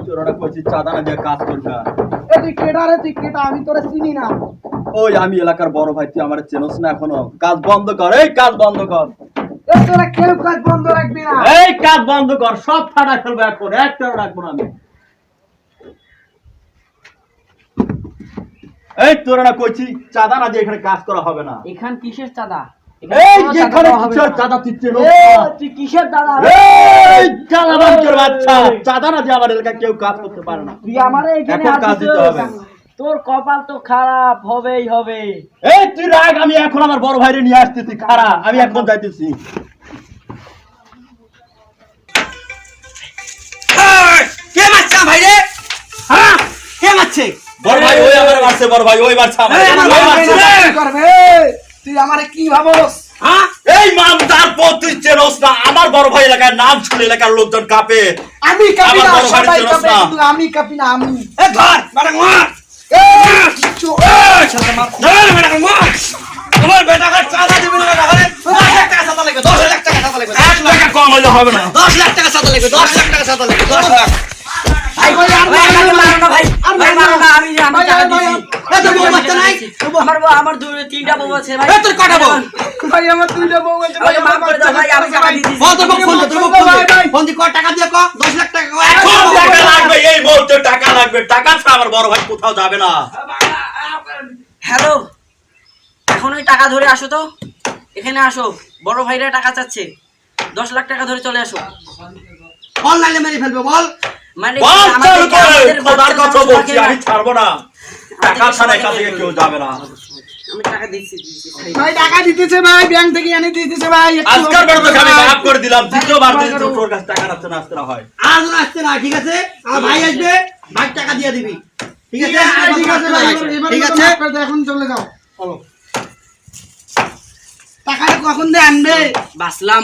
তোরা কইছিস চাঁদা না দিয়ে কাজ করবি না। তুই কেডা রে, তুই কেডা? আমি তোরে চিনি না। ওই আমি এলাকার বড় ভাই, তুই আমার চেনস না এখনো? কাজ বন্ধ কর, এই কাজ বন্ধ কর। তোরা কেউ কাজ বন্ধ রাখবি না। এই কাজ বন্ধ কর, সব ফাটা ফেলবো এখন, একটাও রাখবো না আমি। এই তোরা না কইছি চাঁদা না দিয়ে এখানে কাজ করা হবে না। এখান কিসের চাঁদা? এই যেখানে কিসের চাঁদা তুই চেনো? তুই কিসের দাদা? এই চাঁদাবাজের বাচ্চা, চাঁদা না দিয়ে আমার এলাকায় কেউ কাজ করতে পারে না। তুই আমারে এখানে এখন কাজ দিতে হবে। তোর কপাল তো খারাপ হবেই হবে। এই তুই রাগ, আমি এখন আমার বড় ভাইরে নিয়ে আসতেছি, খারাপ আমি এখন যাইতেছি। কে মারছে ভাই রে? হ্যাঁ কে মারছে? বড় ভাই ওই আমার মারছে, বড় ভাই ওই মারছে আমার। কি করবে? তুই আমারে কি ভাবস? হ্যাঁ এই মামদার পর তুই চেনস না? আমার বড় ভাই এলাকার নাম শুনে এলাকার লোকজন কাঁপে। আমি কাঁপি না, আমার বড় ভাই সবাই চেনস কাঁপে, না। কিন্তু আমি কাঁপি না। আমি এ ধর মার মার কিচ্ছু ধর মার মার তোমার বেটাকে চাঁদা দিবি না তাহলে 10 লাখ টাকা চাঁদা লাগবে। 10 লাখ টাকা চাঁদা লাগবে। 1 টাকা কম হইলে হবে না। 10 লাখ টাকা চাঁদা লাগবে। 10 লাখ টাকা চাঁদা লাগবে। 10 লাখ। ভাই ভাই আর মারো না ভাই, আর মারো না। আমি টাকা দিছি। এ তোর বউ বাচ্চা নাই? আমার তিনটা বউ আছে ভাই। এ তোর কটা বউ? ভাই আমার তিনটা বউ আছে ভাই। মাফ করে দাও ভাই, আমি টাকা দিছি। বল তোর বউ ফোন দে, তোর বউ ফোন দে। ফোন দি কত টাকা দিয়ে ক? 10 লাখ টাকা ক। এখন টাকা লাগবে, এই মুহূর্তে টাকা লাগবে। টাকা ছাড়া আমার বড় ভাই কোথাও যাবে না। হ্যালো, এখন ওই টাকা ধরে আসো তো, এখানে আসো। বড় ভাইরা টাকা চাচ্ছে, 10 লাখ টাকা ধরে চলে আসো। বল নাইলে মেরে ফেলবে বল। মানে বল চালু করে, খোদার কথা বাচ্চা বলছি, থাকে না। আমি ছাড়বো না। টাকা ছাড়া এখান থেকে কেউ যাবে না। আমি টাকা দিচ্ছি। ভাই টাকা দিতেছে ভাই, ব্যাংক থেকে এনে দিতেছে ভাই। আজকের বেলা তোকে আমি মাফ করে দিলাম, দ্বিতীয়বার যদি তোর কাছে টাকা আসতে না আসতে না হয়। আজ না আসছে না, ঠিক আছে? আমার ভাই আসবে, ভাই টাকা দিয়ে দিবি। ঠিক আছে? ঠিক আছে ভাই, ঠিক আছে? এখন চলে যাও। টাকাটা কখন দিয়ে আনবে? বাসলাম।